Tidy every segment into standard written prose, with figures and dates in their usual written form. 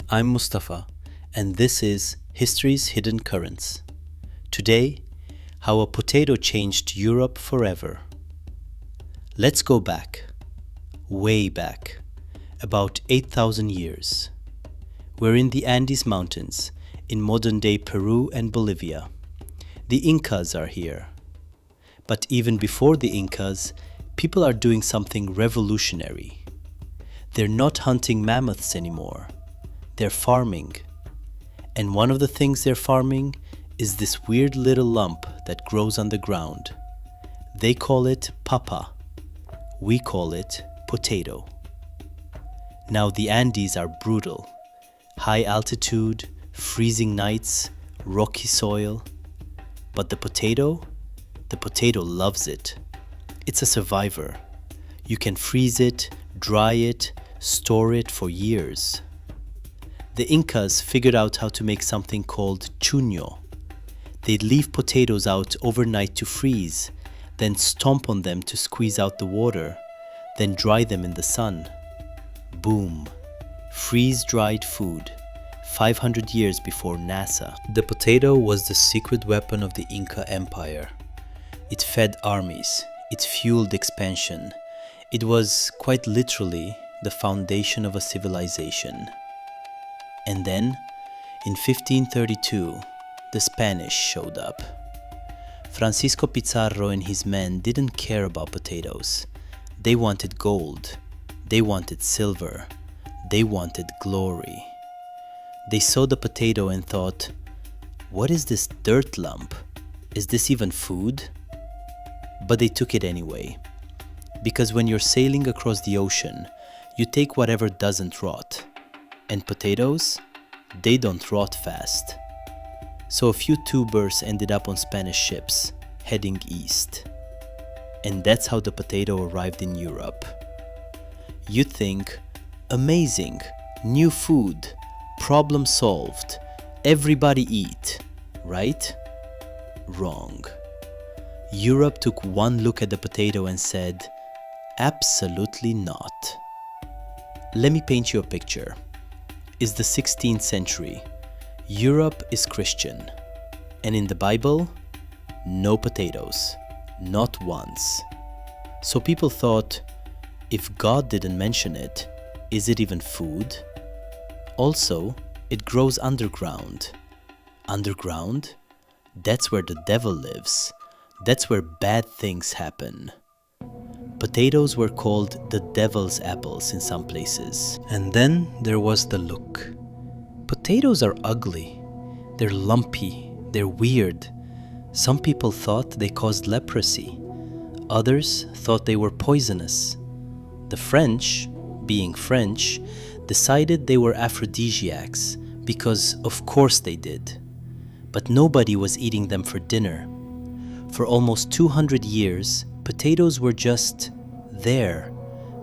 I'm Mustafa, and this is History's Hidden Currents. Today, how a potato changed Europe forever. Let's go back, way back, about 8,000 years. We're in the Andes Mountains, in modern-day Peru and Bolivia. The Incas are here. But even before the Incas, people are doing something revolutionary. They're not hunting mammoths anymore. They're farming. And one of the things they're farming is this weird little lump that grows on the ground. They call it papa. We call it potato. Now the Andes are brutal. High altitude, freezing nights, rocky soil. But the potato loves it. It's a survivor. You can freeze it, dry it, store it for years. The Incas figured out how to make something called chuño. They'd leave potatoes out overnight to freeze, then stomp on them to squeeze out the water, then dry them in the sun. Boom. Freeze-dried food. 500 years before NASA. The potato was the secret weapon of the Inca Empire. It fed armies. It fueled expansion. It was, quite literally, the foundation of a civilization. And then, in 1532, the Spanish showed up. Francisco Pizarro and his men didn't care about potatoes. They wanted gold. They wanted silver. They wanted glory. They saw the potato and thought, what is this dirt lump? Is this even food? But they took it anyway. Because when you're sailing across the ocean, you take whatever doesn't rot. And potatoes? They don't rot fast. So a few tubers ended up on Spanish ships, heading east. And that's how the potato arrived in Europe. You'd think, amazing, new food, problem solved, everybody eat, right? Wrong. Europe took one look at the potato and said, absolutely not. Let me paint you a picture. It's the 16th century. Europe is Christian. And in the Bible, no potatoes. Not once. So people thought, if God didn't mention it, is it even food? Also, it grows underground. Underground? That's where the devil lives. That's where bad things happen. Potatoes were called the devil's apples in some places. And then there was the look. Potatoes are ugly. They're lumpy. They're weird. Some people thought they caused leprosy. Others thought they were poisonous. The French, being French, decided they were aphrodisiacs because of course they did. But nobody was eating them for dinner. For almost 200 years, potatoes were just there,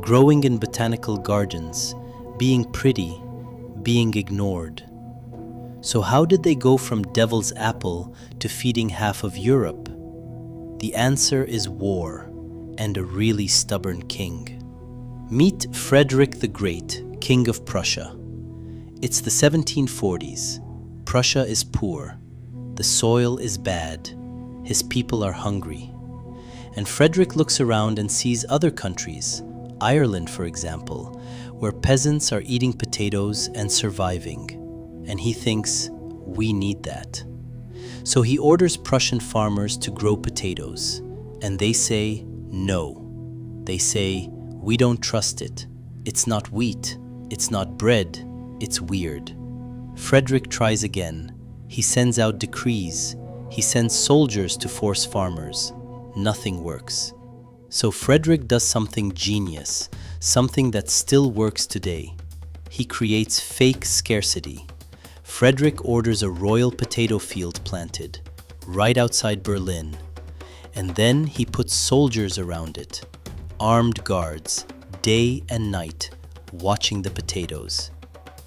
growing in botanical gardens, being pretty, being ignored. So how did they go from devil's apple to feeding half of Europe? The answer is war and a really stubborn king. Meet Frederick the Great, King of Prussia. It's the 1740s. Prussia is poor. The soil is bad. His people are hungry. And Frederick looks around and sees other countries, Ireland for example, where peasants are eating potatoes and surviving. And he thinks, we need that. So he orders Prussian farmers to grow potatoes. And they say, no. They say, we don't trust it. It's not wheat. It's not bread. It's weird. Frederick tries again. He sends out decrees. He sends soldiers to force farmers. Nothing works. So Frederick does something genius, something that still works today. He creates fake scarcity. Frederick orders a royal potato field planted, right outside Berlin. And then he puts soldiers around it, armed guards, day and night, watching the potatoes.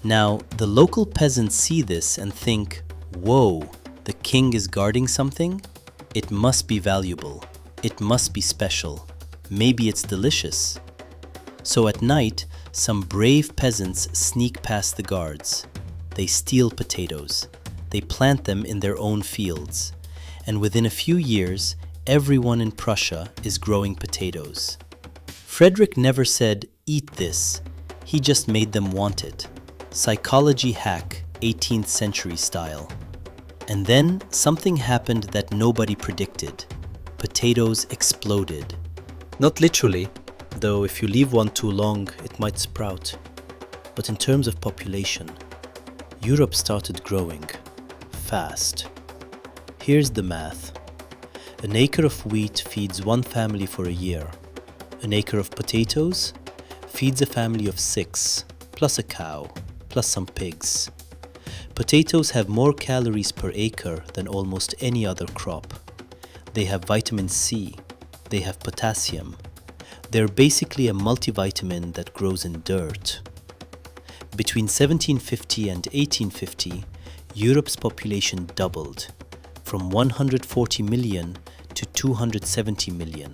Now, the local peasants see this and think, whoa, the king is guarding something? It must be valuable. It must be special. Maybe it's delicious. So at night, some brave peasants sneak past the guards. They steal potatoes. They plant them in their own fields. And within a few years, everyone in Prussia is growing potatoes. Frederick never said, "Eat this." He just made them want it. Psychology hack, 18th century style. And then something happened that nobody predicted. Potatoes exploded. Not literally, though if you leave one too long, it might sprout. But in terms of population, Europe started growing fast. Here's the math. An acre of wheat feeds one family for a year. An acre of potatoes feeds a family of 6, plus a cow, plus some pigs. Potatoes have more calories per acre than almost any other crop. They have vitamin C. They have potassium. They're basically a multivitamin that grows in dirt. Between 1750 and 1850, Europe's population doubled, from 140 million to 270 million.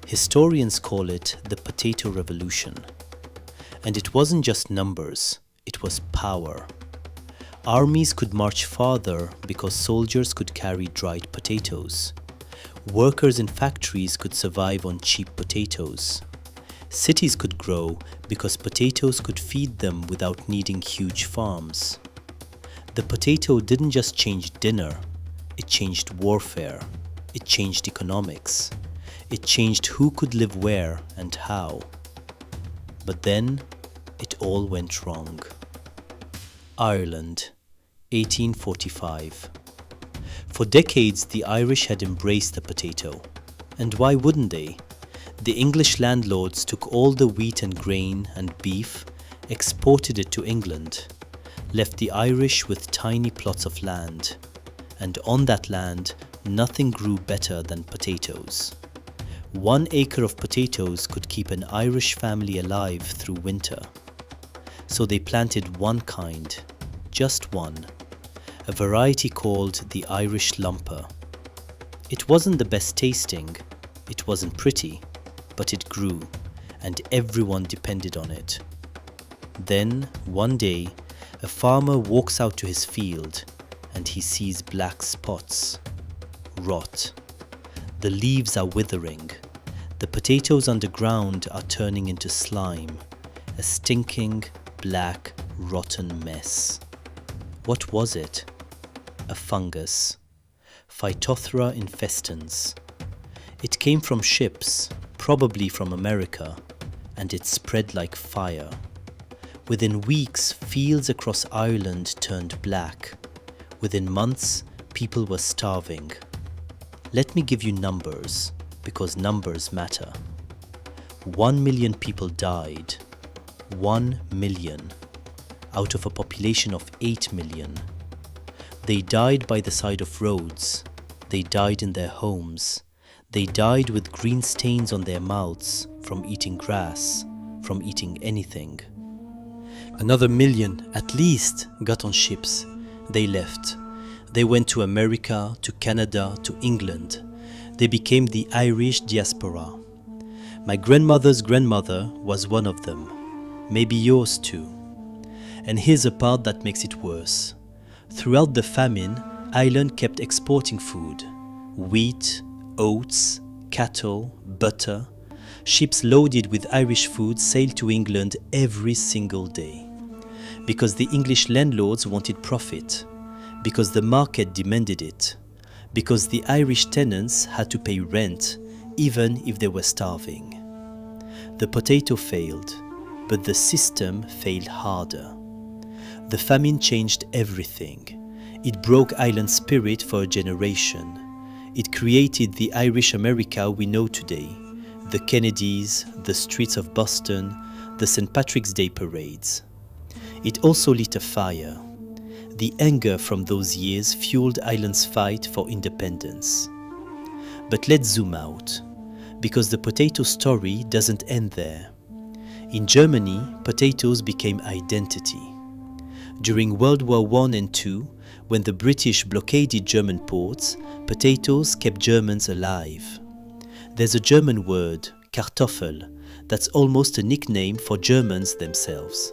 Historians call it the Potato Revolution. And it wasn't just numbers, it was power. Armies could march farther because soldiers could carry dried potatoes. Workers in factories could survive on cheap potatoes. Cities could grow because potatoes could feed them without needing huge farms. The potato didn't just change dinner, it changed warfare, it changed economics, it changed who could live where and how. But then it all went wrong. Ireland, 1845. For decades, the Irish had embraced the potato. And why wouldn't they? The English landlords took all the wheat and grain and beef, exported it to England, left the Irish with tiny plots of land. And on that land, nothing grew better than potatoes. 1 acre of potatoes could keep an Irish family alive through winter. So they planted one kind, just one, a variety called the Irish lumper. It wasn't the best tasting, it wasn't pretty, but it grew, and everyone depended on it. Then, one day, a farmer walks out to his field, and he sees black spots. Rot. The leaves are withering. The potatoes underground are turning into slime, a stinking, black, rotten mess. What was it? A fungus. Phytophthora infestans. It came from ships, probably from America, and it spread like fire. Within weeks, fields across Ireland turned black. Within months, people were starving. Let me give you numbers, because numbers matter. 1 million people died. 1 million. Out of a population of 8 million. They died by the side of roads. They died in their homes. They died with green stains on their mouths from eating grass, from eating anything. Another million, at least, got on ships. They left. They went to America, to Canada, to England. They became the Irish diaspora. My grandmother's grandmother was one of them. Maybe yours too. And here's a part that makes it worse. Throughout the famine, Ireland kept exporting food. Wheat, oats, cattle, butter. Ships loaded with Irish food sailed to England every single day. Because the English landlords wanted profit. Because the market demanded it. Because the Irish tenants had to pay rent, even if they were starving. The potato failed, but the system failed harder. The famine changed everything. It broke Ireland's spirit for a generation. It created the Irish America we know today. The Kennedys, the streets of Boston, the St. Patrick's Day parades. It also lit a fire. The anger from those years fueled Ireland's fight for independence. But let's zoom out, because the potato story doesn't end there. In Germany, potatoes became identity. During World War I and II, when the British blockaded German ports, potatoes kept Germans alive. There's a German word, Kartoffel, that's almost a nickname for Germans themselves.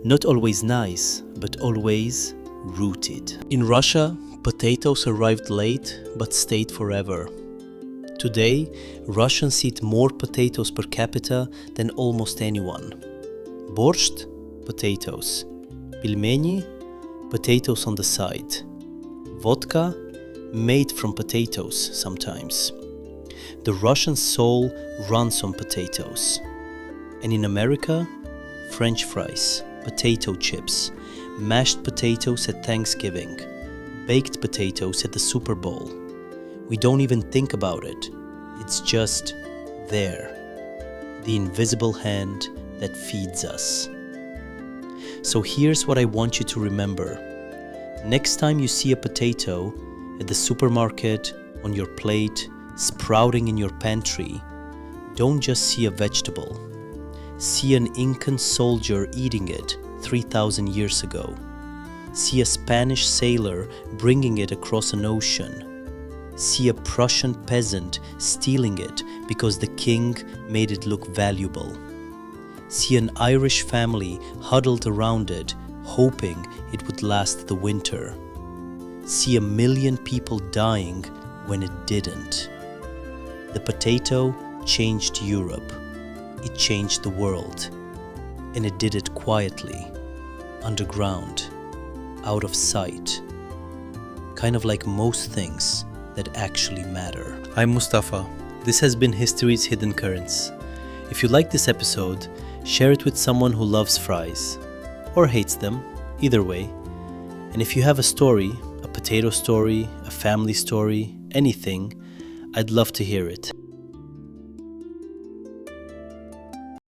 Not always nice, but always rooted. In Russia, potatoes arrived late but stayed forever. Today, Russians eat more potatoes per capita than almost anyone. Borscht? Potatoes. Pilmeni? Potatoes on the side. Vodka? Made from potatoes sometimes. The Russian soul runs on potatoes. And in America, French fries, potato chips, mashed potatoes at Thanksgiving, baked potatoes at the Super Bowl. We don't even think about it. It's just there. The invisible hand that feeds us. So here's what I want you to remember. Next time you see a potato at the supermarket, on your plate, sprouting in your pantry, don't just see a vegetable. See an Incan soldier eating it 3,000 years ago. See a Spanish sailor bringing it across an ocean. See a Prussian peasant stealing it because the king made it look valuable. See an Irish family huddled around it, hoping it would last the winter. See a million people dying when it didn't. The potato changed Europe. It changed the world. And it did it quietly, underground, out of sight. Kind of like most things that actually matter. I'm Mustafa. This has been History's Hidden Currents. If you like this episode, share it with someone who loves fries or hates them, either way. And if you have a story, a potato story, a family story, anything, I'd love to hear it.